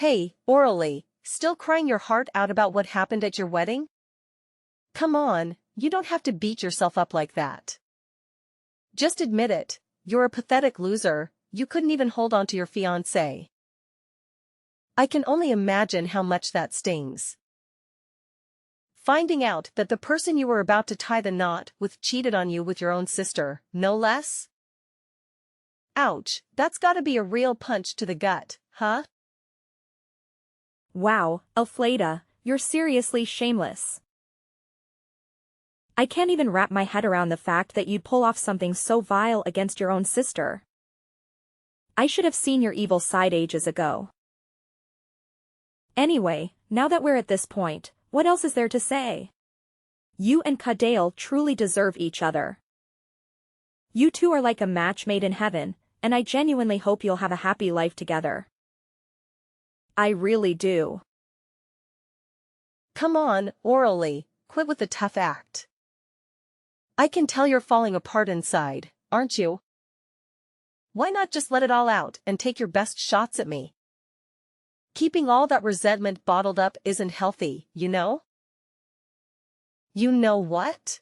Hey, orally, still crying your heart out about what happened at your wedding? Come on, you don't have to beat yourself up like that. Just admit it, you're a pathetic loser, you couldn't even hold on to your fiancé. I can only imagine how much that stings. Finding out that the person you were about to tie the knot with cheated on you with your own sister, no less? Ouch, that's gotta be a real punch to the gut, huh? Wow, Elfleda, you're seriously shameless. I can't even wrap my head around the fact that you'd pull off something so vile against your own sister. I should have seen your evil side ages ago. Anyway, now that we're at this point, what else is there to say? You and Kadale truly deserve each other. You two are like a match made in heaven, and I genuinely hope you'll have a happy life together. I really do. Come on, orally, quit with the tough act. I can tell you're falling apart inside, aren't you? Why not just let it all out and take your best shots at me? Keeping all that resentment bottled up isn't healthy, you know? You know what?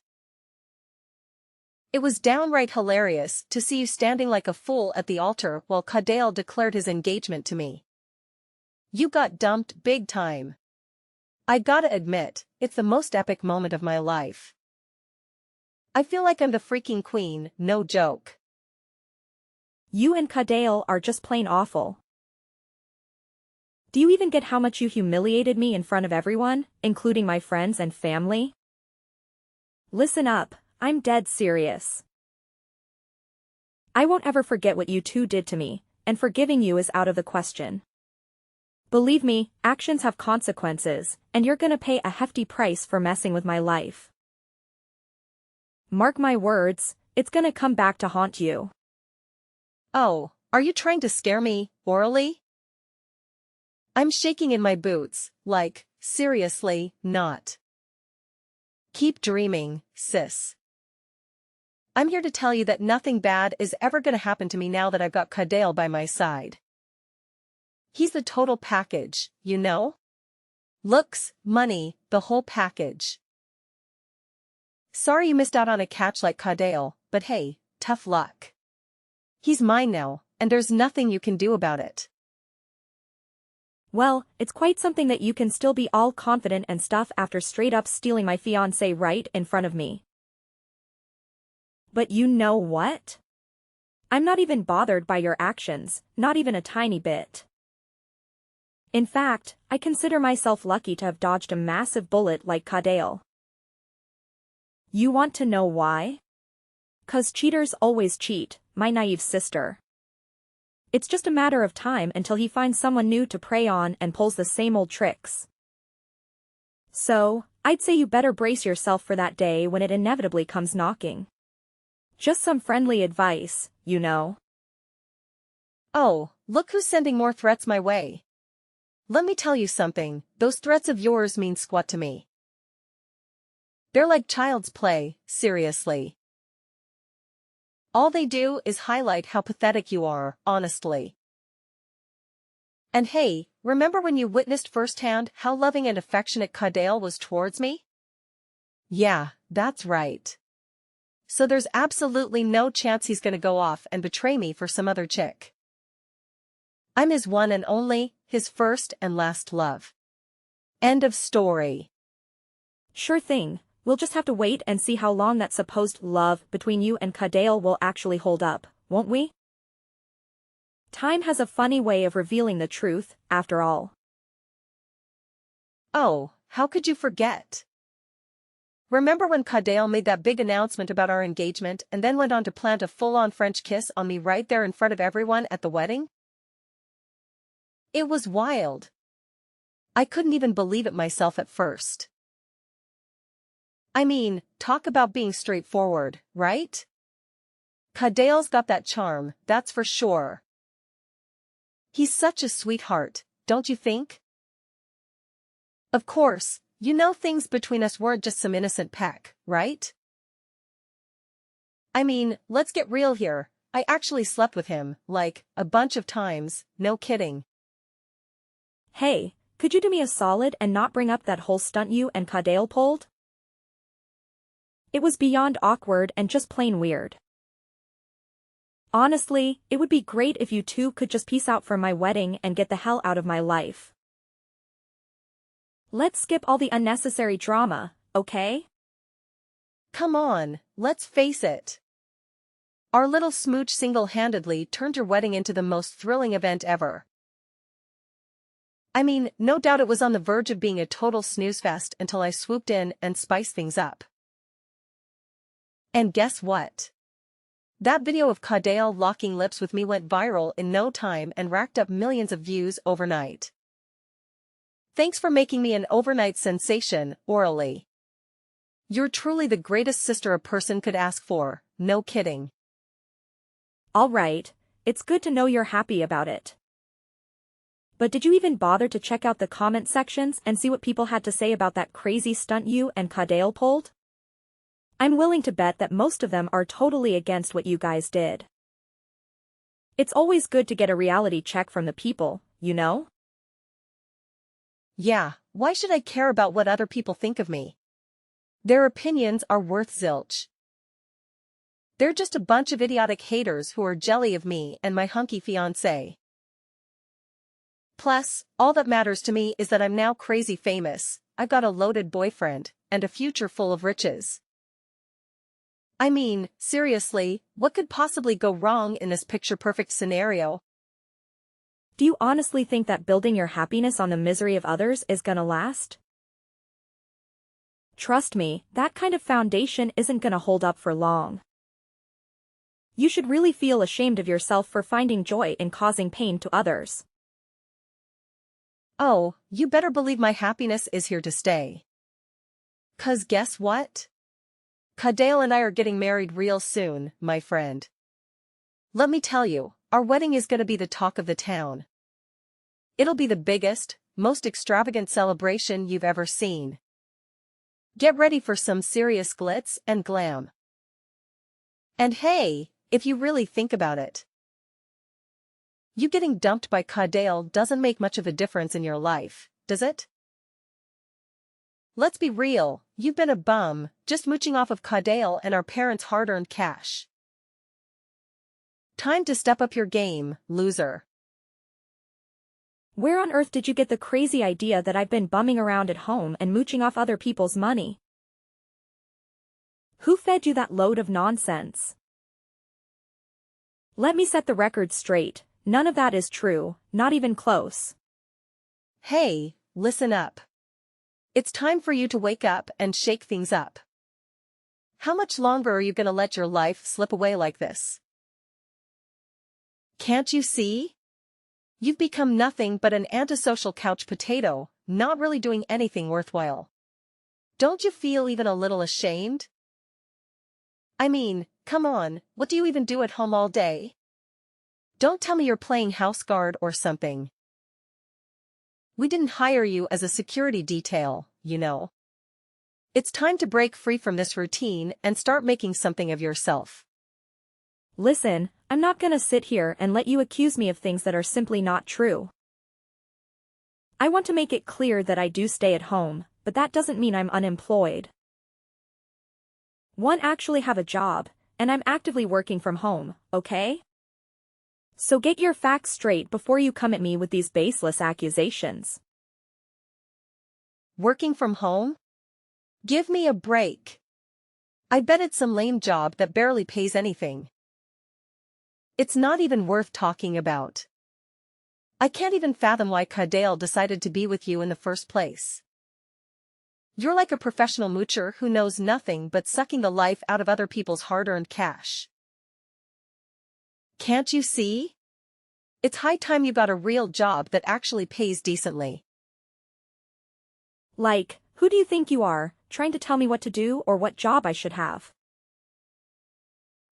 It was downright hilarious to see you standing like a fool at the altar while Kadale declared his engagement to me. You got dumped big time. I gotta admit, it's the most epic moment of my life. I feel like I'm the freaking queen, no joke. You and Kadale are just plain awful. Do you even get how much you humiliated me in front of everyone, including my friends and family? Listen up, I'm dead serious. I won't ever forget what you two did to me, and forgiving you is out of the question. Believe me, actions have consequences, and you're gonna pay a hefty price for messing with my life. Mark my words, it's gonna come back to haunt you. Oh, are you trying to scare me, orally? I'm shaking in my boots, like, seriously, not. Keep dreaming, sis. I'm here to tell you that nothing bad is ever gonna happen to me now that I've got Kadale by my side. He's the total package, you know? Looks, money, the whole package. Sorry you missed out on a catch like Kadale, but hey, tough luck. He's mine now, and there's nothing you can do about it. Well, it's quite something that you can still be all confident and stuff after straight up stealing my fiancé right in front of me. But you know what? I'm not even bothered by your actions, not even a tiny bit. In fact, I consider myself lucky to have dodged a massive bullet like Kadale. You want to know why? 'Cause cheaters always cheat, my naive sister. It's just a matter of time until he finds someone new to prey on and pulls the same old tricks. So, I'd say you better brace yourself for that day when it inevitably comes knocking. Just some friendly advice, you know. Oh, look who's sending more threats my way. Let me tell you something, those threats of yours mean squat to me. They're like child's play, seriously. All they do is highlight how pathetic you are, honestly. And hey, remember when you witnessed firsthand how loving and affectionate Kadale was towards me? Yeah, that's right. So there's absolutely no chance he's gonna go off and betray me for some other chick. I'm his one and only, his first and last love. End of story. Sure thing, we'll just have to wait and see how long that supposed love between you and Kadale will actually hold up, won't we? Time has a funny way of revealing the truth, after all. Oh, how could you forget? Remember when Kadale made that big announcement about our engagement and then went on to plant a full-on French kiss on me right there in front of everyone at the wedding? It was wild. I couldn't even believe it myself at first. I mean, talk about being straightforward, right? Kadale's got that charm, that's for sure. He's such a sweetheart, don't you think? Of course, you know things between us weren't just some innocent peck, right? I mean, let's get real here, I actually slept with him, like, a bunch of times, no kidding. Hey, could you do me a solid and not bring up that whole stunt you and Kadale pulled? It was beyond awkward and just plain weird. Honestly, it would be great if you two could just peace out from my wedding and get the hell out of my life. Let's skip all the unnecessary drama, okay? Come on, let's face it. Our little smooch single-handedly turned your wedding into the most thrilling event ever. I mean, no doubt it was on the verge of being a total snoozefest until I swooped in and spiced things up. And guess what? That video of Kadale locking lips with me went viral in no time and racked up millions of views overnight. Thanks for making me an overnight sensation, orally. You're truly the greatest sister a person could ask for, no kidding. All right, it's good to know you're happy about it. But did you even bother to check out the comment sections and see what people had to say about that crazy stunt you and Kadale pulled? I'm willing to bet that most of them are totally against what you guys did. It's always good to get a reality check from the people, you know? Yeah, why should I care about what other people think of me? Their opinions are worth zilch. They're just a bunch of idiotic haters who are jelly of me and my hunky fiancé. Plus, all that matters to me is that I'm now crazy famous, I've got a loaded boyfriend, and a future full of riches. I mean, seriously, what could possibly go wrong in this picture-perfect scenario? Do you honestly think that building your happiness on the misery of others is gonna last? Trust me, that kind of foundation isn't gonna hold up for long. You should really feel ashamed of yourself for finding joy in causing pain to others. Oh, you better believe my happiness is here to stay. 'Cause guess what? Kadale and I are getting married real soon, my friend. Let me tell you, our wedding is gonna be the talk of the town. It'll be the biggest, most extravagant celebration you've ever seen. Get ready for some serious glitz and glam. And hey, if you really think about it, you getting dumped by Kadale doesn't make much of a difference in your life, does it? Let's be real, you've been a bum, just mooching off of Kadale and our parents' hard-earned cash. Time to step up your game, loser. Where on earth did you get the crazy idea that I've been bumming around at home and mooching off other people's money? Who fed you that load of nonsense? Let me set the record straight, none of that is true, not even close. Hey, listen up. It's time for you to wake up and shake things up. How much longer are you gonna let your life slip away like this? Can't you see? You've become nothing but an antisocial couch potato, not really doing anything worthwhile. Don't you feel even a little ashamed? I mean, come on, what do you even do at home all day? Don't tell me you're playing house guard or something. We didn't hire you as a security detail, you know. It's time to break free from this routine and start making something of yourself. Listen, I'm not gonna sit here and let you accuse me of things that are simply not true. I want to make it clear that I do stay at home, but that doesn't mean I'm unemployed. I actually have a job, and I'm actively working from home, okay? So get your facts straight before you come at me with these baseless accusations. Working from home? Give me a break. I bet it's some lame job that barely pays anything. It's not even worth talking about. I can't even fathom why Kadale decided to be with you in the first place. You're like a professional moocher who knows nothing but sucking the life out of other people's hard-earned cash. Can't you see? It's high time you got a real job that actually pays decently. Like, who do you think you are, trying to tell me what to do or what job I should have?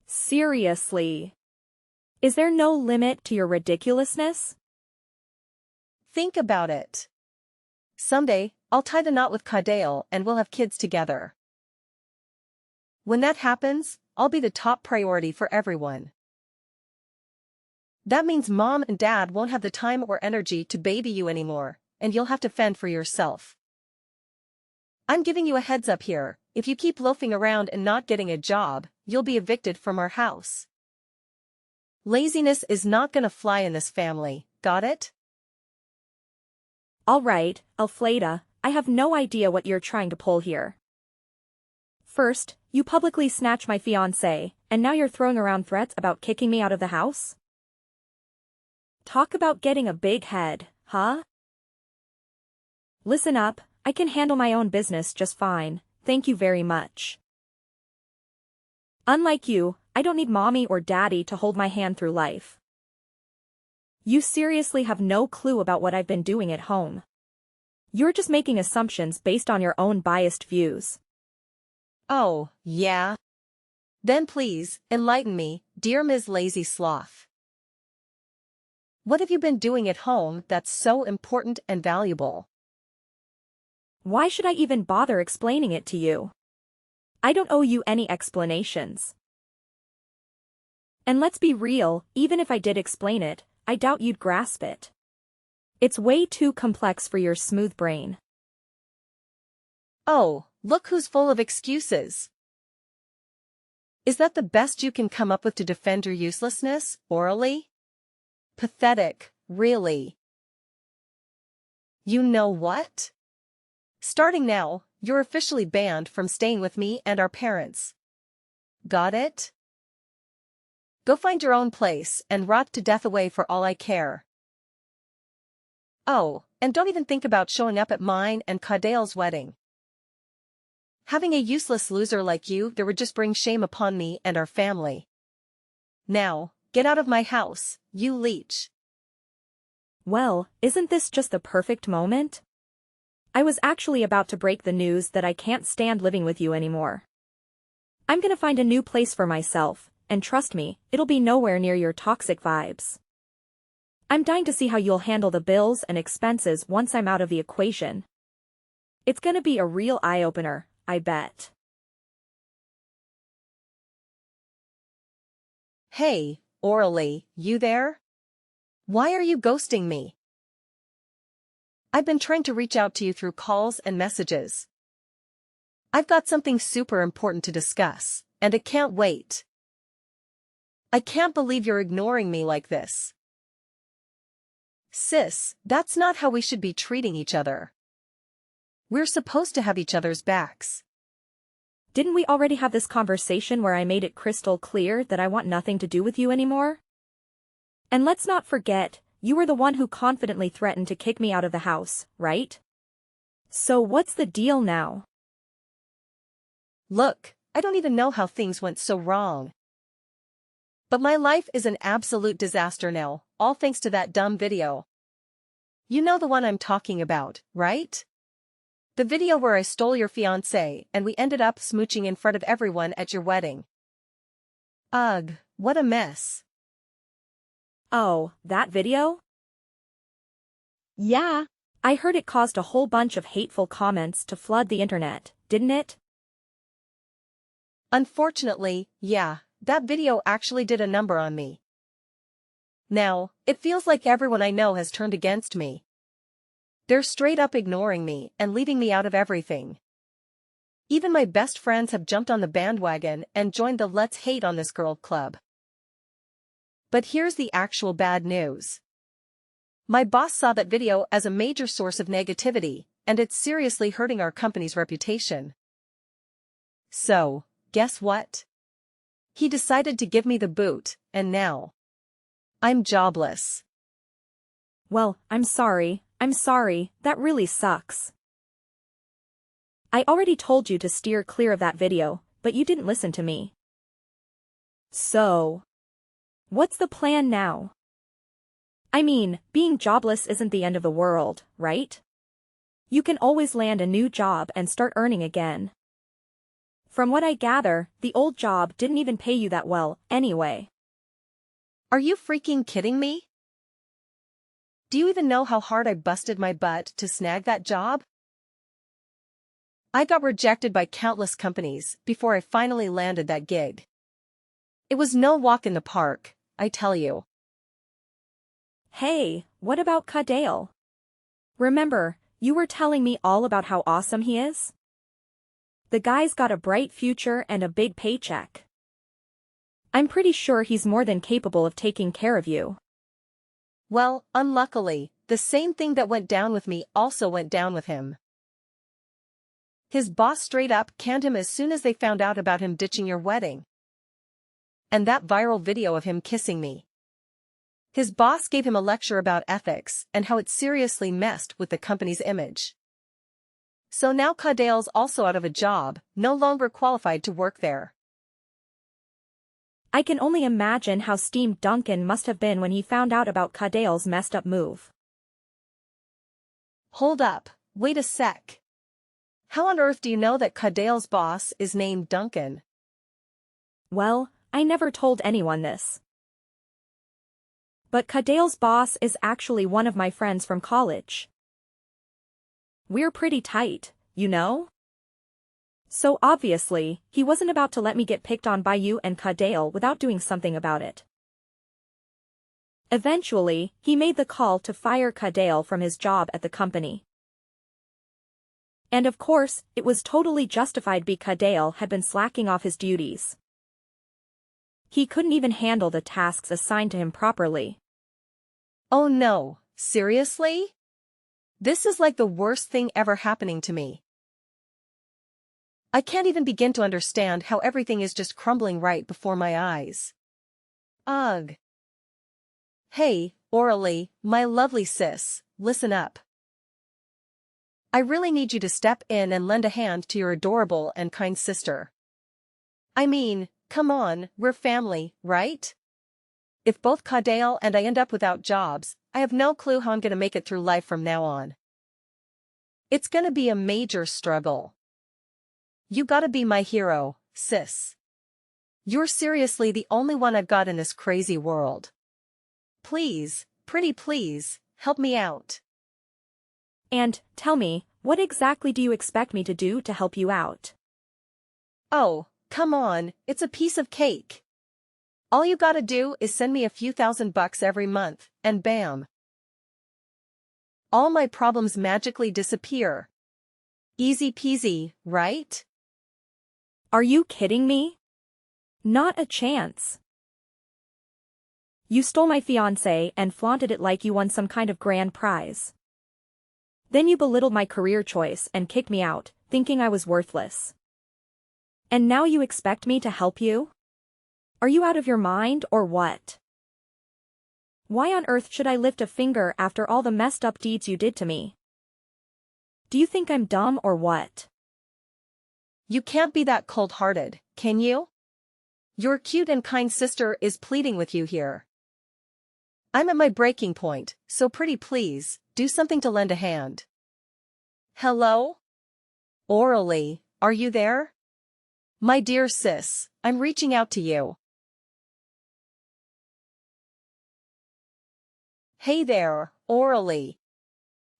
Seriously. Is there no limit to your ridiculousness? Think about it. Someday, I'll tie the knot with Kadale and we'll have kids together. When that happens, I'll be the top priority for everyone. That means mom and dad won't have the time or energy to baby you anymore, and you'll have to fend for yourself. I'm giving you a heads up here, if you keep loafing around and not getting a job, you'll be evicted from our house. Laziness is not gonna fly in this family, got it? All right, Elfleda, I have no idea what you're trying to pull here. First, you publicly snatched my fiancé, and now you're throwing around threats about kicking me out of the house? Talk about getting a big head, huh? Listen up, I can handle my own business just fine, thank you very much. Unlike you, I don't need mommy or daddy to hold my hand through life. You seriously have no clue about what I've been doing at home. You're just making assumptions based on your own biased views. Oh, yeah? Then please, enlighten me, dear Ms. Lazy Sloth. What have you been doing at home that's so important and valuable? Why should I even bother explaining it to you? I don't owe you any explanations. And let's be real, even if I did explain it, I doubt you'd grasp it. It's way too complex for your smooth brain. Oh, look who's full of excuses. Is that the best you can come up with to defend your uselessness, orally? Pathetic, really. You know what? Starting now, you're officially banned from staying with me and our parents. Got it? Go find your own place and rot to death away for all I care. Oh, and don't even think about showing up at mine and Cadale's wedding. Having a useless loser like you there would just bring shame upon me and our family. Now, get out of my house, you leech. Well, isn't this just the perfect moment? I was actually about to break the news that I can't stand living with you anymore. I'm gonna find a new place for myself, and trust me, it'll be nowhere near your toxic vibes. I'm dying to see how you'll handle the bills and expenses once I'm out of the equation. It's gonna be a real eye-opener, I bet. Hey, orally, you there? Why are you ghosting me? I've been trying to reach out to you through calls and messages. I've got something super important to discuss, and I can't wait. I can't believe you're ignoring me like this. Sis, that's not how we should be treating each other. We're supposed to have each other's backs. Didn't we already have this conversation where I made it crystal clear that I want nothing to do with you anymore? And let's not forget, you were the one who confidently threatened to kick me out of the house, right? So what's the deal now? Look, I don't even know how things went so wrong. But my life is an absolute disaster now, all thanks to that dumb video. You know the one I'm talking about, right? The video where I stole your fiancé and we ended up smooching in front of everyone at your wedding. Ugh, what a mess. Oh, that video? Yeah, I heard it caused a whole bunch of hateful comments to flood the internet, didn't it? Unfortunately, yeah, that video actually did a number on me. Now, it feels like everyone I know has turned against me. They're straight up ignoring me and leaving me out of everything. Even my best friends have jumped on the bandwagon and joined the Let's Hate on This Girl club. But here's the actual bad news. My boss saw that video as a major source of negativity, and it's seriously hurting our company's reputation. So, guess what? He decided to give me the boot, and now I'm jobless. Well, I'm sorry, that really sucks. I already told you to steer clear of that video, but you didn't listen to me. So, what's the plan now? I mean, being jobless isn't the end of the world, right? You can always land a new job and start earning again. From what I gather, the old job didn't even pay you that well, anyway. Are you freaking kidding me? Do you even know how hard I busted my butt to snag that job? I got rejected by countless companies before I finally landed that gig. It was no walk in the park, I tell you. Hey, what about Cadale? Remember, you were telling me all about how awesome he is? The guy's got a bright future and a big paycheck. I'm pretty sure he's more than capable of taking care of you. Well, unluckily, the same thing that went down with me also went down with him. His boss straight up canned him as soon as they found out about him ditching your wedding. And that viral video of him kissing me. His boss gave him a lecture about ethics and how it seriously messed with the company's image. So now Cadale's also out of a job, no longer qualified to work there. I can only imagine how steamed Duncan must have been when he found out about Cadale's messed up move. Hold up, wait a sec. How on earth do you know that Cadale's boss is named Duncan? Well, I never told anyone this. But Cadale's boss is actually one of my friends from college. We're pretty tight, you know? So obviously, he wasn't about to let me get picked on by you and Cadale without doing something about it. Eventually, he made the call to fire Cadale from his job at the company. And of course, it was totally justified because Cadale had been slacking off his duties. He couldn't even handle the tasks assigned to him properly. Oh no, seriously? This is like the worst thing ever happening to me. I can't even begin to understand how everything is just crumbling right before my eyes. Ugh. Hey, Orally, my lovely sis, listen up. I really need you to step in and lend a hand to your adorable and kind sister. I mean, come on, we're family, right? If both Cadale and I end up without jobs, I have no clue how I'm gonna make it through life from now on. It's gonna be a major struggle. You gotta be my hero, sis. You're seriously the only one I've got in this crazy world. Please, pretty please, help me out. And, tell me, what exactly do you expect me to do to help you out? Oh, come on, it's a piece of cake. All you gotta do is send me a few $1,000 every month, and bam. All my problems magically disappear. Easy peasy, right? Are you kidding me? Not a chance. You stole my fiancé and flaunted it like you won some kind of grand prize. Then you belittled my career choice and kicked me out, thinking I was worthless. And now you expect me to help you? Are you out of your mind or what? Why on earth should I lift a finger after all the messed up deeds you did to me? Do you think I'm dumb or what? You can't be that cold-hearted, can you? Your cute and kind sister is pleading with you here. I'm at my breaking point, so pretty please, do something to lend a hand. Hello? Orally, are you there? My dear sis, I'm reaching out to you. Hey there, Orally.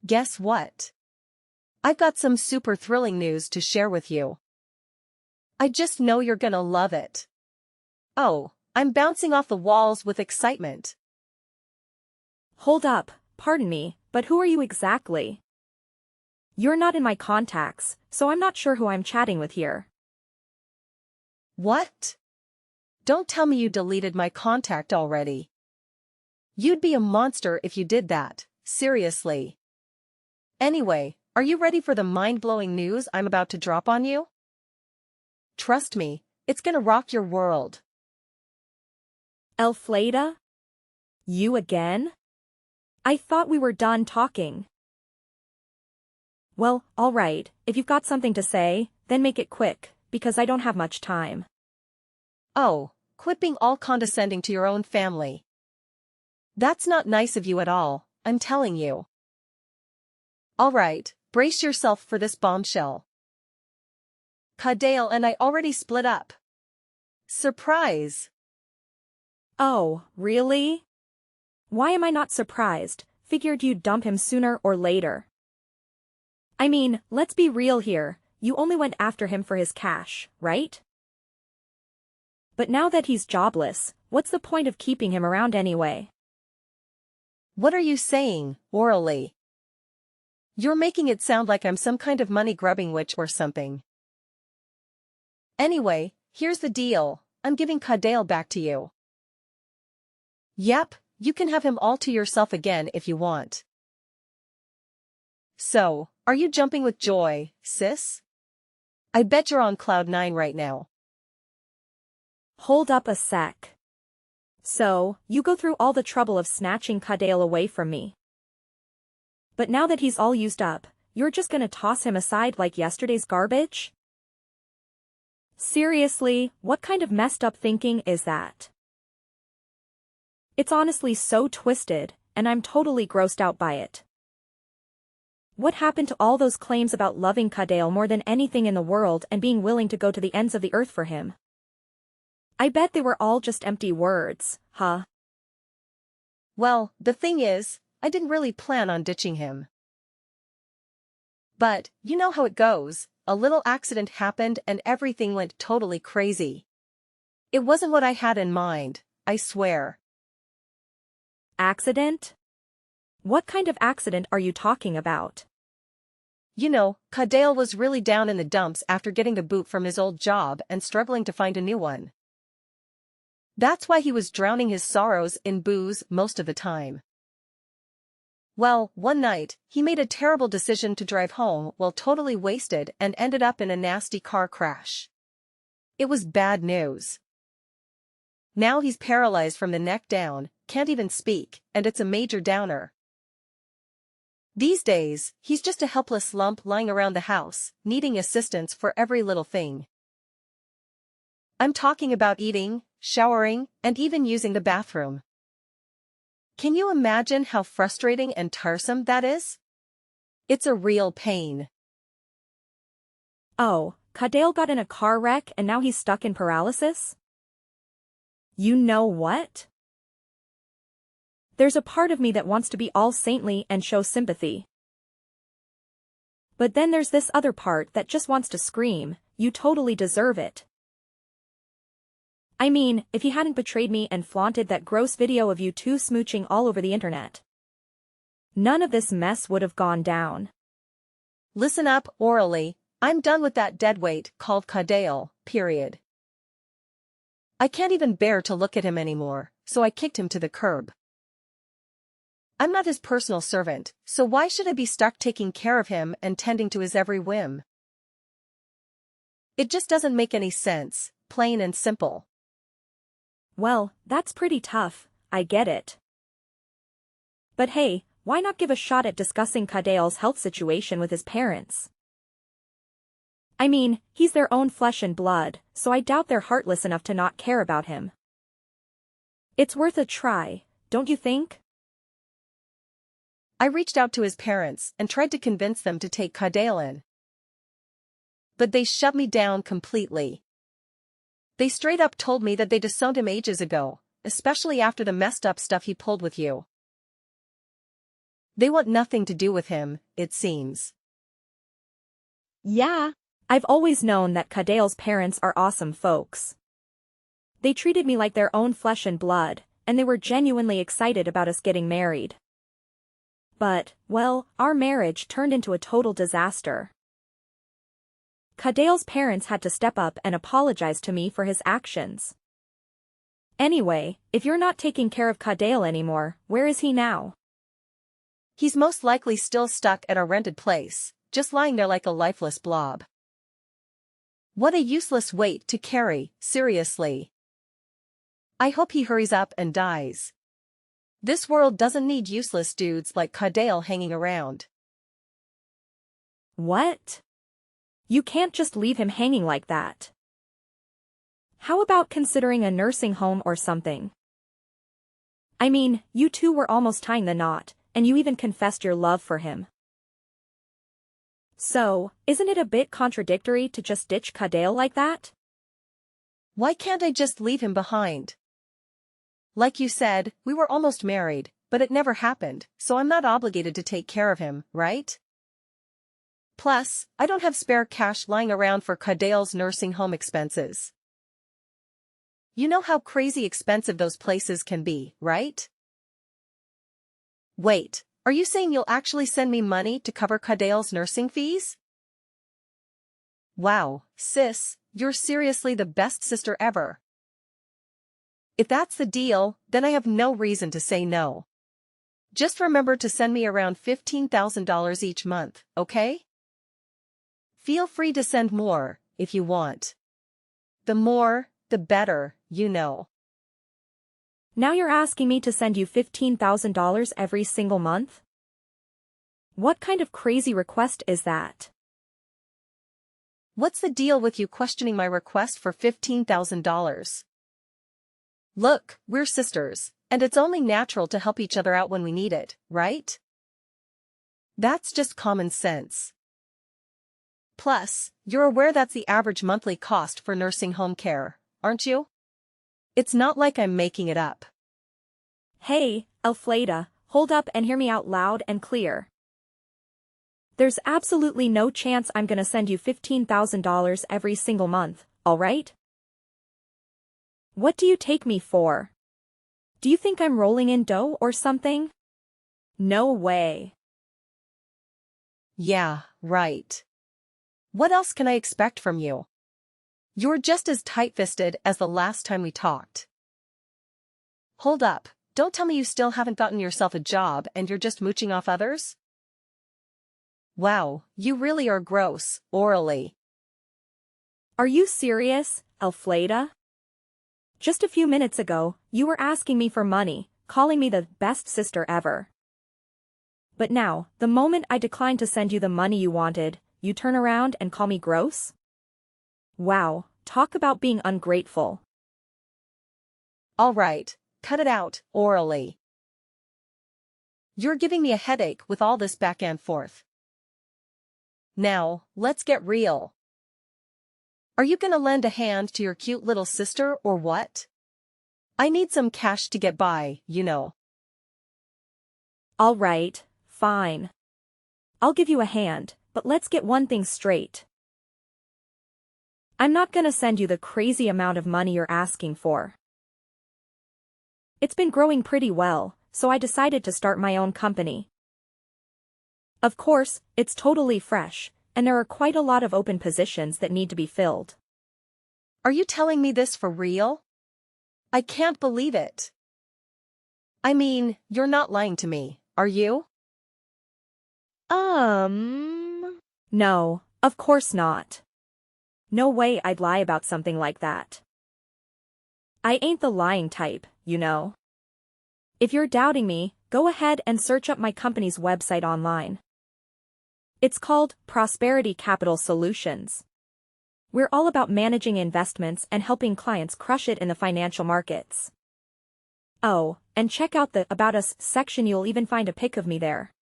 Guess what? I've got some super thrilling news to share with you. I just know you're gonna love it. Oh, I'm bouncing off the walls with excitement. Hold up, pardon me, but who are you exactly? You're not in my contacts, so I'm not sure who I'm chatting with here. What? Don't tell me you deleted my contact already. You'd be a monster if you did that, seriously. Anyway, are you ready for the mind-blowing news I'm about to drop on you? Trust me, it's gonna rock your world. Elfleda? You again? I thought we were done talking. Well, alright, if you've got something to say, then make it quick, because I don't have much time. Oh, quit being all condescending to your own family. That's not nice of you at all, I'm telling you. Alright, brace yourself for this bombshell. Cadale and I already split up. Surprise! Oh, really? Why am I not surprised? Figured you'd dump him sooner or later. I mean, let's be real here, you only went after him for his cash, right? But now that he's jobless, what's the point of keeping him around anyway? What are you saying, Orally? You're making it sound like I'm some kind of money-grubbing witch or something. Anyway, here's the deal, I'm giving Kadale back to you. Yep, you can have him all to yourself again if you want. So, are you jumping with joy, sis? I bet you're on cloud 9 right now. Hold up a sec. So, you go through all the trouble of snatching Kadale away from me. But now that he's all used up, you're just gonna toss him aside like yesterday's garbage? Seriously, what kind of messed up thinking is that? It's honestly so twisted, and I'm totally grossed out by it. What happened to all those claims about loving Kadale more than anything in the world and being willing to go to the ends of the earth for him? I bet they were all just empty words, huh? Well, the thing is, I didn't really plan on ditching him. But, you know how it goes, a little accident happened and everything went totally crazy. It wasn't what I had in mind, I swear. Accident? What kind of accident are you talking about? You know, Kadale was really down in the dumps after getting the boot from his old job and struggling to find a new one. That's why he was drowning his sorrows in booze most of the time. Well, one night, he made a terrible decision to drive home while totally wasted and ended up in a nasty car crash. It was bad news. Now he's paralyzed from the neck down, can't even speak, and it's a major downer. These days, he's just a helpless lump lying around the house, needing assistance for every little thing. I'm talking about eating, showering, and even using the bathroom. Can you imagine how frustrating and tiresome that is? It's a real pain. Oh, Kadale got in a car wreck and now he's stuck in paralysis? You know what? There's a part of me that wants to be all saintly and show sympathy. But then there's this other part that just wants to scream, you totally deserve it. I mean, if he hadn't betrayed me and flaunted that gross video of you two smooching all over the internet, none of this mess would have gone down. Listen up, orally, I'm done with that deadweight called Kadale, period. I can't even bear to look at him anymore, so I kicked him to the curb. I'm not his personal servant, so why should I be stuck taking care of him and tending to his every whim? It just doesn't make any sense, plain and simple. Well, that's pretty tough, I get it. But hey, why not give a shot at discussing Kadale's health situation with his parents? I mean, he's their own flesh and blood, so I doubt they're heartless enough to not care about him. It's worth a try, don't you think? I reached out to his parents and tried to convince them to take Kadale in. But they shut me down completely. They straight up told me that they disowned him ages ago, especially after the messed up stuff he pulled with you. They want nothing to do with him, it seems. Yeah, I've always known that Kadale's parents are awesome folks. They treated me like their own flesh and blood, and they were genuinely excited about us getting married. But, well, our marriage turned into a total disaster. Kadale's parents had to step up and apologize to me for his actions. Anyway, if you're not taking care of Kadale anymore, where is he now? He's most likely still stuck at our rented place, just lying there like a lifeless blob. What a useless weight to carry, seriously. I hope he hurries up and dies. This world doesn't need useless dudes like Kadale hanging around. What? You can't just leave him hanging like that. How about considering a nursing home or something? I mean, you two were almost tying the knot, and you even confessed your love for him. So, isn't it a bit contradictory to just ditch Kadale like that? Why can't I just leave him behind? Like you said, we were almost married, but it never happened, so I'm not obligated to take care of him, right? Plus, I don't have spare cash lying around for Kadale's nursing home expenses. You know how crazy expensive those places can be, right? Wait, Are you saying you'll actually send me money to cover Kadale's nursing fees? Wow, sis, you're seriously the best sister ever. If that's the deal, then I have no reason to say no. Just remember to send me around $15,000 each month, okay? Feel free to send more, if you want. The more, the better, you know. Now you're asking me to send you $15,000 every single month? What kind of crazy request is that? What's the deal with you questioning my request for $15,000? Look, we're sisters, and it's only natural to help each other out when we need it, right? That's just common sense. Plus, you're aware that's the average monthly cost for nursing home care, aren't you? It's not like I'm making it up. Hey, Elfleda, hold up and hear me out loud and clear. There's absolutely no chance I'm gonna send you $15,000 every single month, alright? What do you take me for? Do you think I'm rolling in dough or something? No way. Yeah, right. What else can I expect from you? You're just as tight-fisted as the last time we talked. Hold up, don't tell me you still haven't gotten yourself a job and you're just mooching off others? Wow, you really are gross, orally. Are you serious, Elfleda? Just a few minutes ago, you were asking me for money, calling me the best sister ever. But now, the moment I decline to send you the money you wanted, you turn around and call me gross? Wow, talk about being ungrateful. All right, cut it out, orally. You're giving me a headache with all this back and forth. Now, let's get real. Are you gonna lend a hand to your cute little sister or what? I need some cash to get by, you know. All right, fine. I'll give you a hand, but let's get one thing straight. I'm not gonna send you the crazy amount of money you're asking for. It's been growing pretty well, so I decided to start my own company. Of course, it's totally fresh, and there are quite a lot of open positions that need to be filled. Are you telling me this for real? I can't believe it. I mean, you're not lying to me, are you? No, of course not. No way I'd lie about something like that. I ain't the lying type, you know. If you're doubting me, go ahead and search up my company's website online. It's called Prosperity Capital Solutions. We're all about managing investments and helping clients crush it in the financial markets. Oh, and check out the About Us section, you'll even find a pic of me there.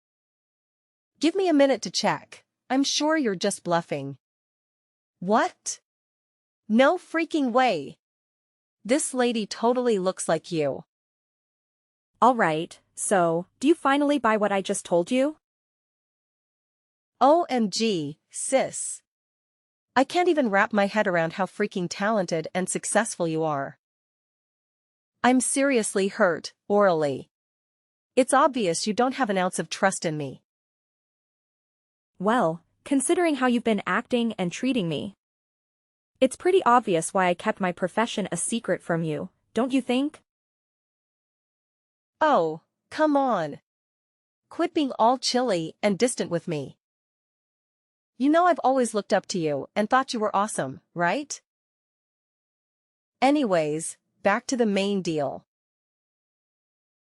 Give me a minute to check. I'm sure you're just bluffing. What? No freaking way. This lady totally looks like you. Alright, so, do you finally buy what I just told you? OMG, sis. I can't even wrap my head around how freaking talented and successful you are. I'm seriously hurt, orally. It's obvious you don't have an ounce of trust in me. Well, considering how you've been acting and treating me, it's pretty obvious why I kept my profession a secret from you, don't you think? Oh, come on. Quit being all chilly and distant with me. You know I've always looked up to you and thought you were awesome, right? Anyways, back to the main deal.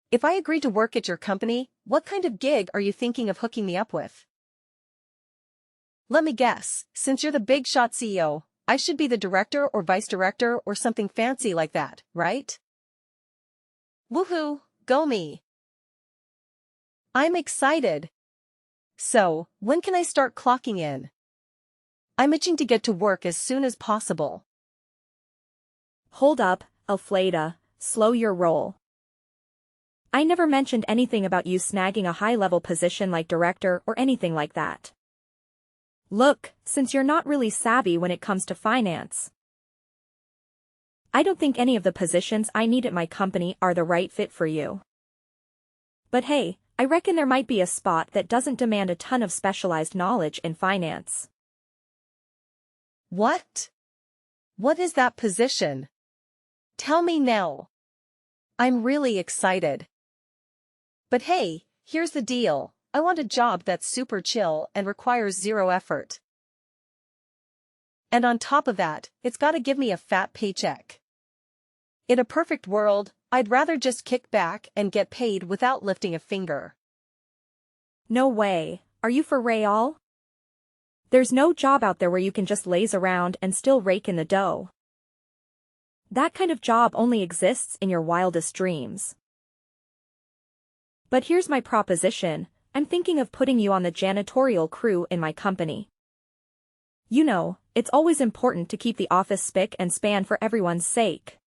If I agree to work at your company, what kind of gig are you thinking of hooking me up with? Let me guess, since you're the big shot CEO, I should be the director or vice director or something fancy like that, right? Woohoo, go me. I'm excited. So, when can I start clocking in? I'm itching to get to work as soon as possible. Hold up, Elfleda, slow your roll. I never mentioned anything about you snagging a high-level position like director or anything like that. Look, since you're not really savvy when it comes to finance, I don't think any of the positions I need at my company are the right fit for you. But hey, I reckon there might be a spot that doesn't demand a ton of specialized knowledge in finance. What? What is that position? Tell me now. I'm really excited. But hey, here's the deal. I want a job that's super chill and requires zero effort. And on top of that, it's gotta give me a fat paycheck. In a perfect world, I'd rather just kick back and get paid without lifting a finger. No way, are you for real? There's no job out there where you can just laze around and still rake in the dough. That kind of job only exists in your wildest dreams. But here's my proposition, I'm thinking of putting you on the janitorial crew in my company. You know, it's always important to keep the office spick and span for everyone's sake.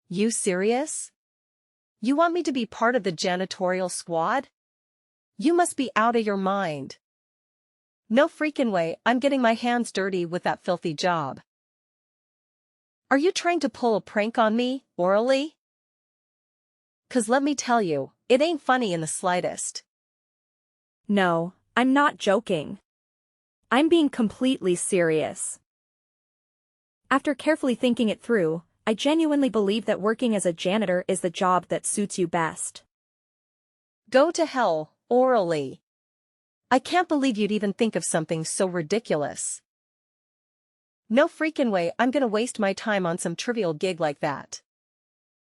You serious? You want me to be part of the janitorial squad? You must be out of your mind. No freaking way I'm getting my hands dirty with that filthy job. Are you trying to pull a prank on me, orally? 'Cause let me tell you, it ain't funny in the slightest. No, I'm not joking. I'm being completely serious. After carefully thinking it through, I genuinely believe that working as a janitor is the job that suits you best. Go to hell, orally. I can't believe you'd even think of something so ridiculous. No freaking way I'm gonna waste my time on some trivial gig like that.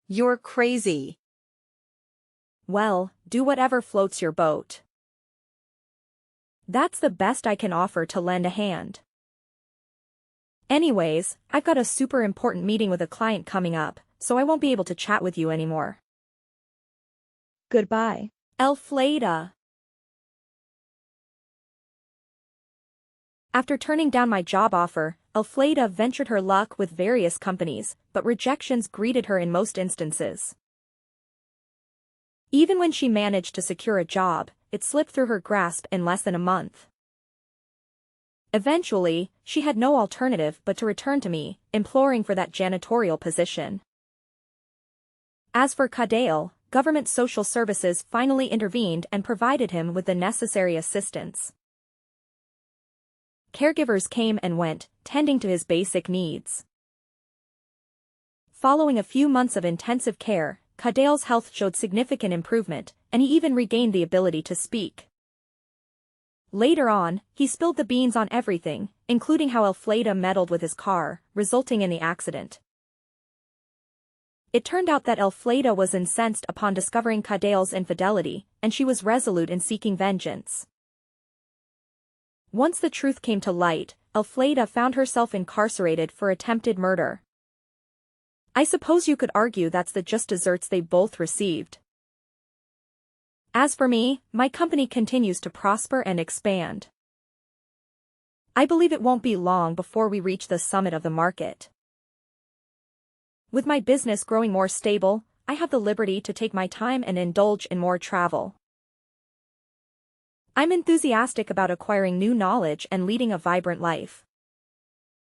You're crazy. Well, do whatever floats your boat. That's the best I can offer to lend a hand. Anyways, I've got a super important meeting with a client coming up, so I won't be able to chat with you anymore. Goodbye. Elfleda. After turning down my job offer, Elfleda ventured her luck with various companies, but rejections greeted her in most instances. Even when she managed to secure a job, it slipped through her grasp in less than a month. Eventually, she had no alternative but to return to me, imploring for that janitorial position. As for Kadale, government social services finally intervened and provided him with the necessary assistance. Caregivers came and went, tending to his basic needs. Following a few months of intensive care, Kadale's health showed significant improvement, and he even regained the ability to speak. Later on, he spilled the beans on everything, including how Elfleda meddled with his car, resulting in the accident. It turned out that Elfleda was incensed upon discovering Kadale's infidelity, and she was resolute in seeking vengeance. Once the truth came to light, Elfleda found herself incarcerated for attempted murder. I suppose you could argue that's the just desserts they both received. As for me, my company continues to prosper and expand. I believe it won't be long before we reach the summit of the market. With my business growing more stable, I have the liberty to take my time and indulge in more travel. I'm enthusiastic about acquiring new knowledge and leading a vibrant life.